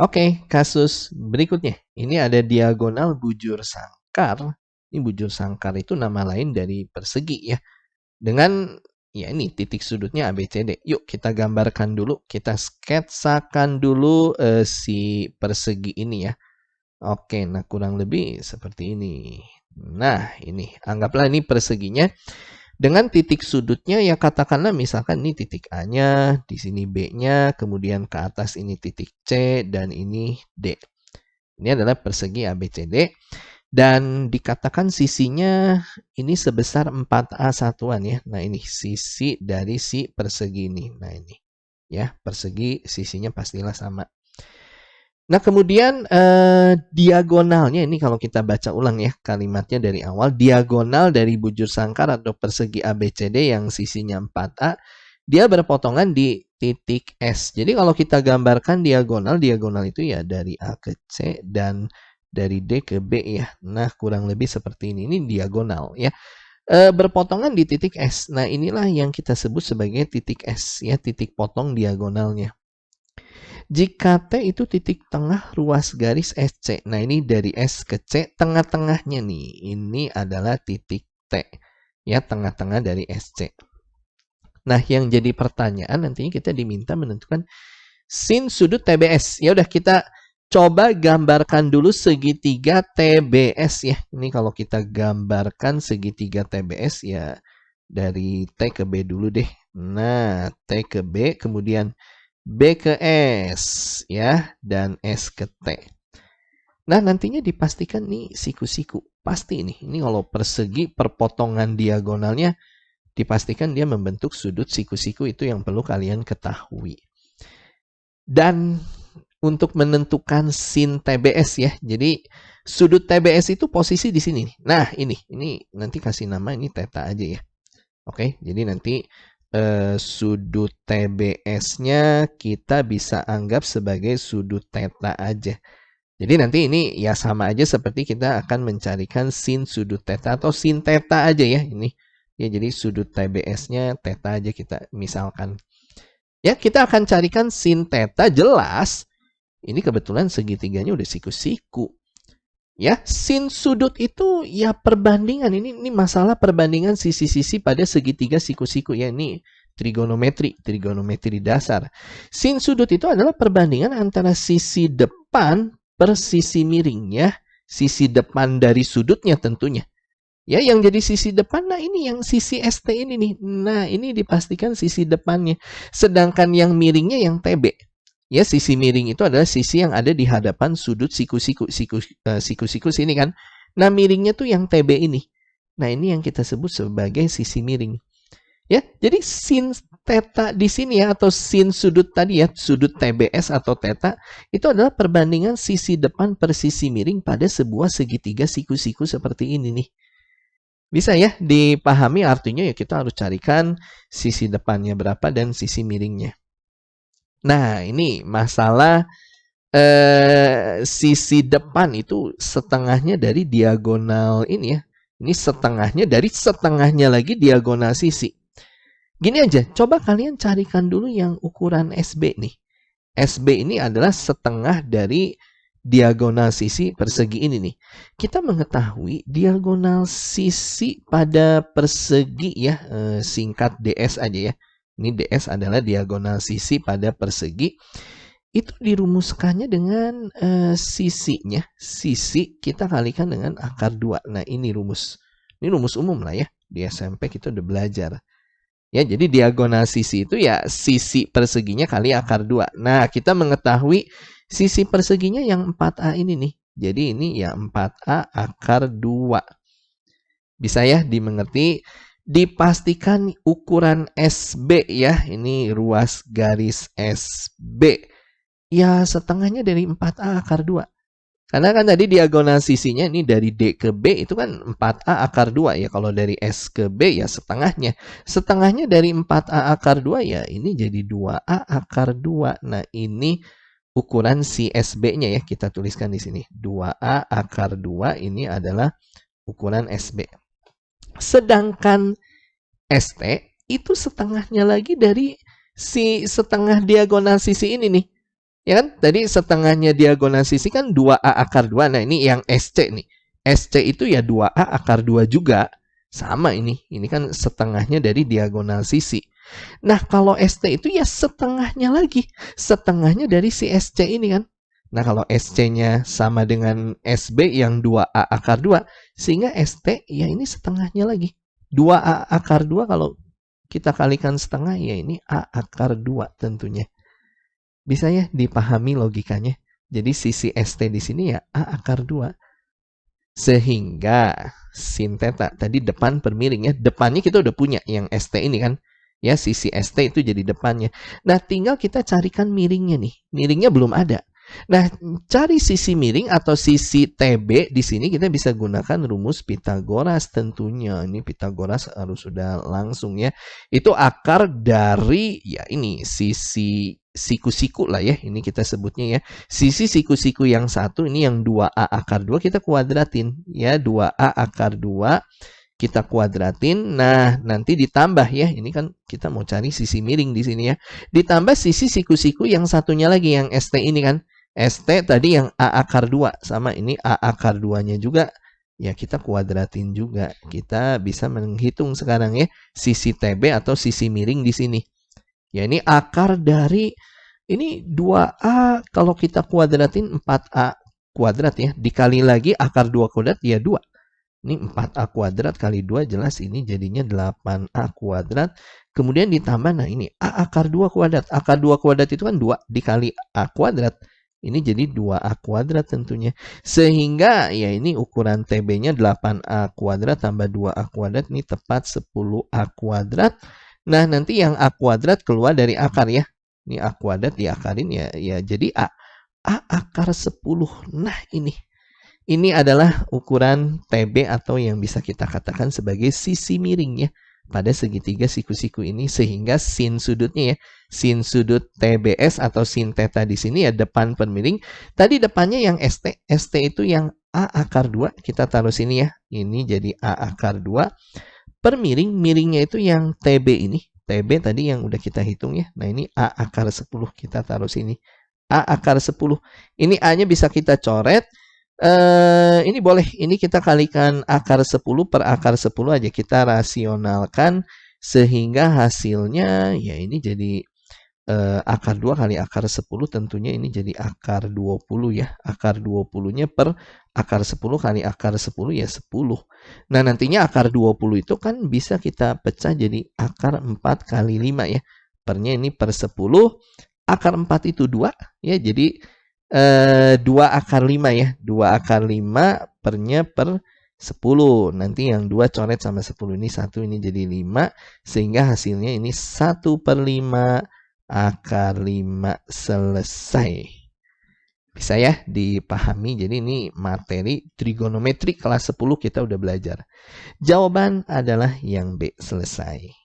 Oke, kasus berikutnya. Ini ada diagonal bujur sangkar. Ini bujur sangkar itu nama lain dari persegi ya. Dengan ya ini titik sudutnya ABCD. Yuk kita gambarkan dulu, kita sketsakan dulu si persegi ini ya. Oke, nah kurang lebih seperti ini. Nah, ini anggaplah ini perseginya. Dengan titik sudutnya ya katakanlah misalkan ini titik A-nya, di sini B-nya, kemudian ke atas ini titik C, dan ini D. Ini adalah persegi ABCD. Dan dikatakan sisinya ini sebesar 4A satuan ya. Nah ini sisi dari si persegi ini. Nah ini ya, persegi sisinya pastilah sama. Nah, kemudian diagonalnya ini kalau kita baca ulang ya kalimatnya dari awal, diagonal dari bujur sangkar atau persegi ABCD yang sisinya 4A, dia berpotongan di titik S. Jadi kalau kita gambarkan diagonal, diagonal itu ya dari A ke C dan dari D ke B ya. Nah, kurang lebih seperti ini. Ini diagonal ya. Berpotongan di titik S. Nah, inilah yang kita sebut sebagai titik S ya, titik potong diagonalnya. Jika T itu titik tengah ruas garis SC. Nah, ini dari S ke C, tengah-tengahnya nih. Ini adalah titik T. Ya, tengah-tengah dari SC. Nah, yang jadi pertanyaan nantinya kita diminta menentukan sin sudut TBS. Ya udah kita coba gambarkan dulu segitiga TBS ya. Ini kalau kita gambarkan segitiga TBS ya dari T ke B dulu deh. Nah, T ke B, kemudian B ke S ya, dan S ke T. Nah, nantinya dipastikan nih siku-siku. Pasti nih, ini kalau persegi perpotongan diagonalnya dipastikan dia membentuk sudut siku-siku, itu yang perlu kalian ketahui. Dan untuk menentukan sin TBS ya. Jadi sudut TBS itu posisi di sini. Nah, ini nanti kasih nama ini theta aja ya. Oke, jadi nanti sudut TBS-nya kita bisa anggap sebagai sudut theta aja. Jadi nanti ini ya sama aja seperti kita akan mencarikan sin sudut theta atau sin theta aja ya ini. Ya jadi sudut TBS-nya theta aja kita misalkan. Ya kita akan carikan sin theta, jelas. Ini kebetulan segitiganya udah siku-siku. Ya, sin sudut itu ya perbandingan. Ini masalah perbandingan sisi-sisi pada segitiga siku-siku ya. Ini trigonometri dasar. Sin sudut itu adalah perbandingan antara sisi depan per sisi miring ya. Sisi depan dari sudutnya tentunya. Ya, yang jadi sisi depan, nah ini yang sisi ST ini nih. Nah, ini dipastikan sisi depannya. Sedangkan yang miringnya yang TB. Ya, sisi miring itu adalah sisi yang ada di hadapan sudut siku-siku sini kan. Nah, miringnya tuh yang TB ini. Nah, ini yang kita sebut sebagai sisi miring. Ya, jadi sin theta di sini ya, atau sin sudut tadi ya, sudut TBS atau theta, itu adalah perbandingan sisi depan per sisi miring pada sebuah segitiga siku-siku seperti ini nih. Bisa ya dipahami artinya ya kita harus carikan sisi depannya berapa dan sisi miringnya. Nah, ini masalah sisi depan itu setengahnya dari diagonal ini ya. Ini setengahnya dari setengahnya lagi diagonal sisi. Gini aja, coba kalian carikan dulu yang ukuran SB nih. SB ini adalah setengah dari diagonal sisi persegi ini nih. Kita mengetahui diagonal sisi pada persegi ya, singkat DS aja ya. Ini DS adalah diagonal sisi pada persegi. Itu dirumuskannya dengan sisinya. Sisi kita kalikan dengan akar 2. Nah, ini rumus. Ini rumus umum lah ya. Di SMP kita udah belajar. Ya, jadi diagonal sisi itu ya sisi perseginya kali akar 2. Nah, kita mengetahui sisi perseginya yang 4A ini nih. Jadi ini ya 4A akar 2. Bisa ya dimengerti. Dipastikan ukuran SB ya. Ini ruas garis SB. Ya setengahnya dari 4A akar 2. Karena kan tadi diagonal sisinya ini dari D ke B itu kan 4A akar 2 ya. Kalau dari S ke B ya setengahnya. Setengahnya dari 4A akar 2 ya ini jadi 2A akar 2. Nah ini ukuran si SB-nya ya. Kita tuliskan di sini. 2A akar 2 ini adalah ukuran SB. Sedangkan ST itu setengahnya lagi dari si setengah diagonal sisi ini nih. Ya kan? Tadi setengahnya diagonal sisi kan 2A akar 2. Nah, ini yang SC nih. SC itu ya 2A akar 2 juga. Sama ini. Ini kan setengahnya dari diagonal sisi. Nah, kalau ST itu ya setengahnya lagi. Setengahnya dari si SC ini kan. Nah, kalau SC-nya sama dengan SB yang 2A akar 2. Sehingga ST ya ini setengahnya lagi. 2A akar 2 kalau kita kalikan setengah ya ini A akar 2 tentunya. Bisa ya dipahami logikanya. Jadi sisi ST di sini ya A akar 2. Sehingga sin theta tadi depan per miring ya. Depannya kita udah punya yang ST ini kan. Ya, sisi ST itu jadi depannya. Nah, tinggal kita carikan miringnya nih. Miringnya belum ada. Nah, cari sisi miring atau sisi TB di sini kita bisa gunakan rumus Pitagoras tentunya. Ini Pitagoras harus sudah langsung ya. Itu akar dari ya ini sisi siku-siku lah ya. Ini kita sebutnya ya. Sisi siku-siku yang satu ini yang 2A akar 2 kita kuadratin ya. 2A akar 2 kita kuadratin. Nah, nanti ditambah ya. Ini kan kita mau cari sisi miring di sini ya. Ditambah sisi siku-siku yang satunya lagi yang ST ini kan. ST tadi yang A akar 2 sama ini A akar 2-nya juga ya kita kuadratin juga. Kita bisa menghitung sekarang ya sisi TB atau sisi miring di sini. Ya, ini akar dari ini 2A kalau kita kuadratin 4A kuadrat ya. Dikali lagi akar 2 kuadrat ya 2. Ini 4A kuadrat kali 2 jelas ini jadinya 8A kuadrat. Kemudian ditambah, nah ini A akar 2 kuadrat. Akar 2 kuadrat itu kan 2 dikali A kuadrat. Ini jadi 2A kuadrat tentunya. Sehingga ya ini ukuran TB-nya 8A kuadrat tambah 2A kuadrat. Ini tepat 10A kuadrat. Nah, nanti yang A kuadrat keluar dari akar ya. Ini A kuadrat diakarin ya jadi A. A akar 10. Nah, ini adalah ukuran TB atau yang bisa kita katakan sebagai sisi miring ya pada segitiga siku-siku ini, sehingga sin sudutnya ya, sin sudut TBS atau sin theta di sini ya depan per miring. Tadi depannya yang ST, ST itu yang A akar 2, kita taruh sini ya. Ini jadi A akar 2 per miring, miringnya itu yang TB ini. TB tadi yang udah kita hitung ya. Nah, ini A akar 10 kita taruh sini. A akar 10. Ini A-nya bisa kita coret. Ini boleh, ini kita kalikan akar 10 per akar 10 aja. Kita rasionalkan sehingga hasilnya ya ini jadi akar 2 kali akar 10 tentunya ini jadi akar 20 ya. Akar 20-nya per akar 10 kali akar 10 ya 10. Nah, nantinya akar 20 itu kan bisa kita pecah jadi akar 4 kali 5 ya. Pernya ini per 10. Akar 4 itu 2 ya. Jadi 2 akar 5 ya. 2 akar 5 pernya per 10. Nanti yang 2 coret sama 10 ini 1 ini jadi 5. Sehingga hasilnya ini 1 per 5 akar 5 selesai. Bisa ya dipahami. Jadi ini materi trigonometri kelas 10 kita udah belajar. Jawaban adalah yang B, selesai.